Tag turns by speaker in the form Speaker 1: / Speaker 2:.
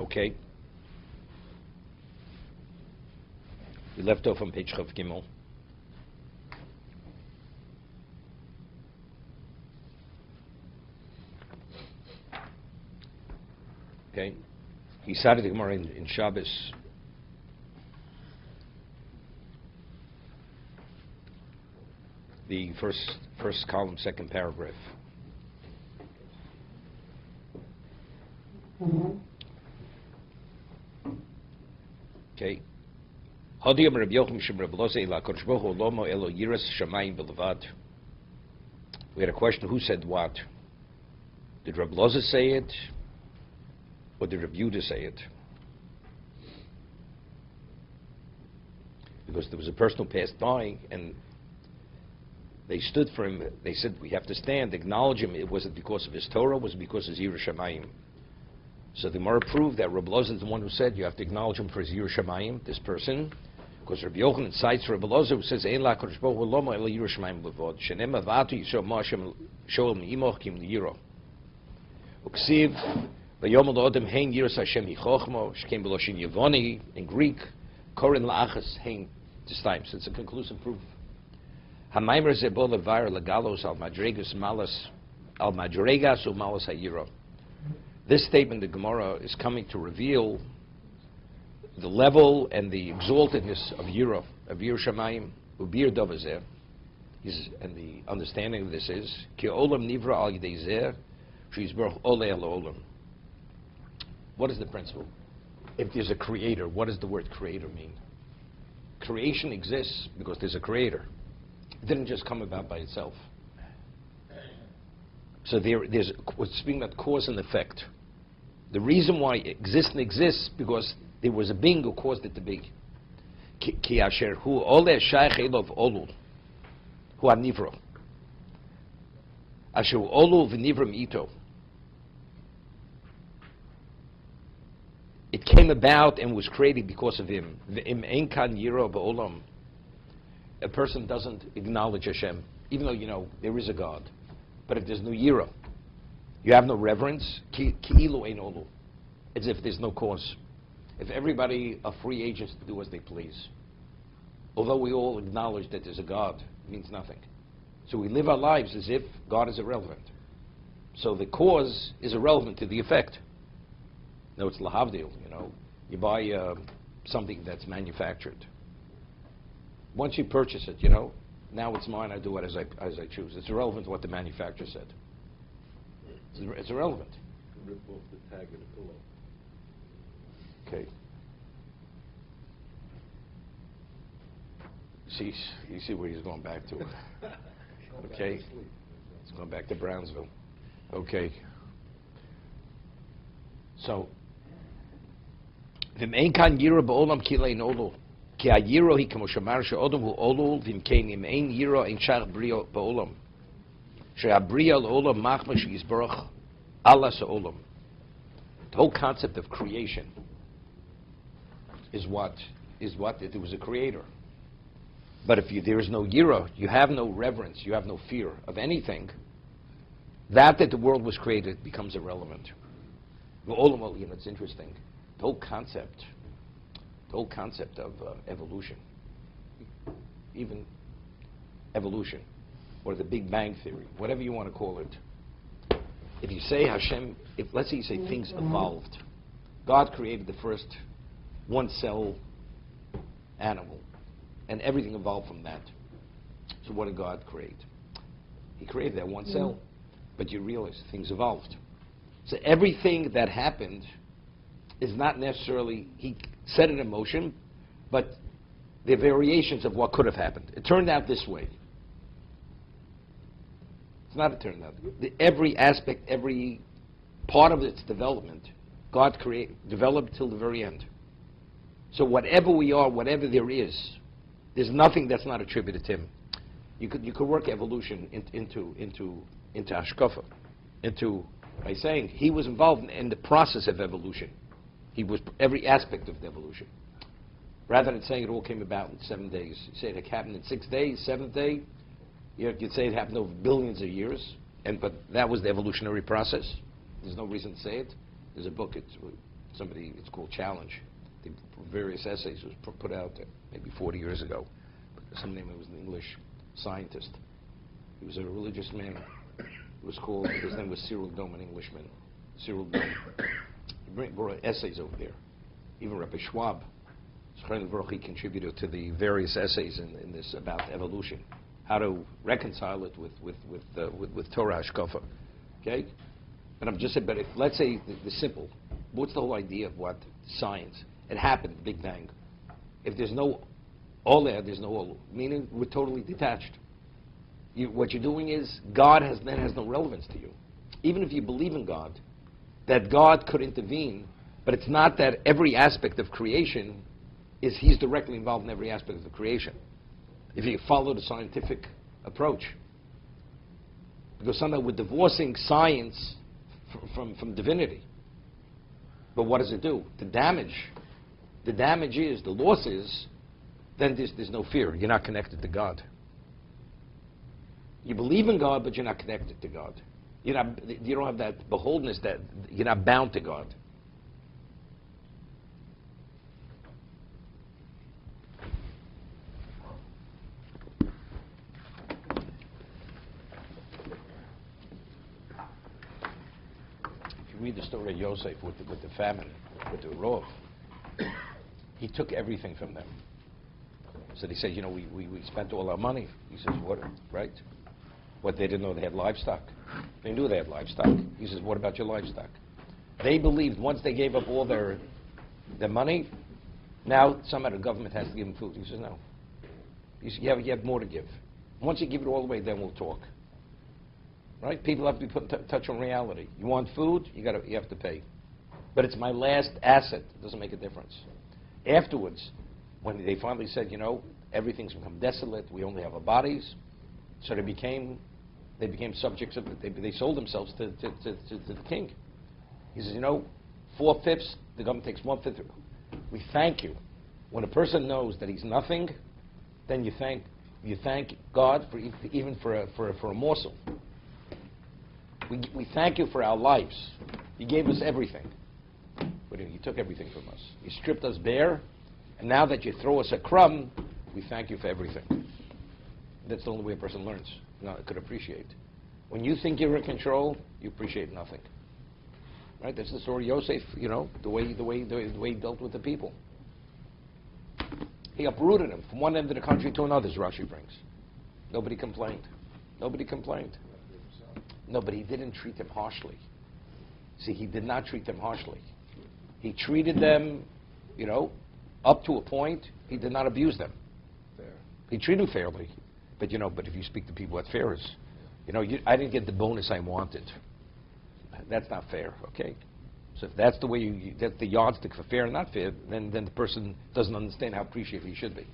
Speaker 1: Okay. We left off on page Chav Gimel. Okay. He started the Gemara in Shabbos. The first column, second paragraph. Okay. We had a question, who said what? Did Reb Loza say it, or did Reb Yehuda say it? Because there was a person who passed by, and they stood for him. They said, we have to stand, acknowledge him. It wasn't because of his Torah, it was because of his Yiras Shamayim. So the Gemara proved that Reb Loza is the one who said you have to acknowledge him for his Yiras Shamayim, this person. Because Rabbi Yochanan cites Reb Loza who says, Ein la kodesh baruch hu lomo ela Yiras Shamayim levod. Shenem avatu yisrael ma'ashem shoel mi'imoch kim liyiro. Uksiv v'yomel lo'odem hein Yiras Hashem hichochmo shkem b'loshin yevoni. In Greek, korin la'achas hein this time. So it's a conclusive proof. Hamaymer zebo levar legalos al madregas malas al madregas u'malas hayiro. This statement, the Gemara, is coming to reveal the level and the exaltedness of Yira, of Yiras Shamayim, ubir dovazeh. And the understanding of this is, ki olam nivra al yidei zeh, she'yizbarach oleh al olam. What is the principle? If there's a creator, what does the word creator mean? Creation exists because there's a creator. It didn't just come about by itself. So there's what's speaking about cause and effect. The reason why existence exists because there was a being who caused it to be. Ki asher hu oleh shaykh elov olul hu anivro asher olul v'nivram ito. It came about and was created because of him. V'im ein kan yiro ba'olam. A person doesn't acknowledge Hashem, even though there is a God. But if there's no yira, you have no reverence, ki'ilu ein olu. As if there's no cause. If everybody are free agents to do as they please, although we all acknowledge that there's a God, it means nothing. So we live our lives as if God is irrelevant. So the cause is irrelevant to the effect. No, it's lahavdil, You buy something that's manufactured. Once you purchase it, now it's mine, I do it as I choose. It's irrelevant to what the manufacturer said. It's irrelevant.
Speaker 2: Rip off the tag of the pillow.
Speaker 1: Okay. You see where he's going back to. Okay. He's going back to Brownsville. Okay. So, v'mein kan yira ba'olam kilei nolu. Ki ha'yiro hi kamo shamar she'odom hu olul v'imkein im ein yiro ein shach brio ba'olam. She'abriya l'olam machma she'yizbarach Allah sa'olam. The whole concept of creation is what there was a creator. But if there is no yira, you have no reverence, you have no fear of anything, that the world was created becomes irrelevant. It's interesting. The whole concept of evolution, even evolution, or the Big Bang Theory, whatever you want to call it. If you say Hashem, let's say you say things evolved. God created the first one-cell animal, and everything evolved from that. So what did God create? He created that one cell, but you realize things evolved. So everything that happened is not necessarily, he set it in motion, but they're variations of what could have happened. It turned out this way. It's not it turned out. Every aspect, every part of its development, God developed till the very end. So whatever we are, whatever there is, there's nothing that's not attributed to him. You could work evolution into Hashkafa, by saying he was involved in the process of evolution. He was every aspect of the evolution. Rather than saying it all came about in 7 days. You say it happened in 6 days, seventh day, you'd say it happened over billions of years, but that was the evolutionary process. There's no reason to say it. There's a book, somebody, it's called Challenge. The various essays was put out maybe 40 years ago. Some name, it was an English scientist. He was a religious man. It was called, his name was Cyril Dome, an Englishman. Cyril Dome. He brought essays over there. Even Rabbi Schwab, he contributed to the various essays in this about evolution, how to reconcile it with Torah Hashkafa. Okay? And I'm just saying, but if, let's say the simple, what's the whole idea of what science? It happened, Big Bang. If there's no Olah, there's no Olu, meaning we're totally detached. What you're doing is, God then has no relevance to you. Even if you believe in God, that God could intervene, but it's not that every aspect of creation he's directly involved in every aspect of the creation. If you follow the scientific approach. Because somehow we're divorcing science from divinity. But what does it do? The damage is, the loss is, then there's no fear. You're not connected to God. You believe in God, but you're not connected to God. You don't have that beholdenness, that you're not bound to God. If you read the story of Yosef with the famine, with the rov, he took everything from them. So they said, we spent all our money. He says, what, right? What, they didn't know they had livestock. They knew they had livestock. He says, what about your livestock? They believed once they gave up all their money, now somehow the government has to give them food. He says, no. He says, you have more to give. Once you give it all away, then we'll talk. Right? People have to be put in touch on reality. You want food, you have to pay. But it's my last asset. It doesn't make a difference. Afterwards, when they finally said, everything's become desolate, we only have our bodies, so they became subjects of it. They sold themselves to the king. He says, 4/5, the government takes 1/5. We thank you. When a person knows that he's nothing, then you thank God even for a morsel. We thank you for our lives. You gave us everything. But you took everything from us. You stripped us bare, and now that you throw us a crumb, we thank you for everything. That's the only way a person learns. Could appreciate. When you think you're in control, you appreciate nothing. Right? That's the story of Yosef. The way he dealt with the people. He uprooted them from one end of the country to another, as Rashi brings. Nobody complained. Nobody complained. No, but he didn't treat them harshly. See, he did not treat them harshly. He treated them, up to a point. He did not abuse them.
Speaker 2: Fair.
Speaker 1: He treated them fairly. But but if you speak to people, what fair is, I didn't get the bonus I wanted. That's not fair, okay? So if that's the way that's the yardstick for fair and not fair, then the person doesn't understand how appreciative he should be.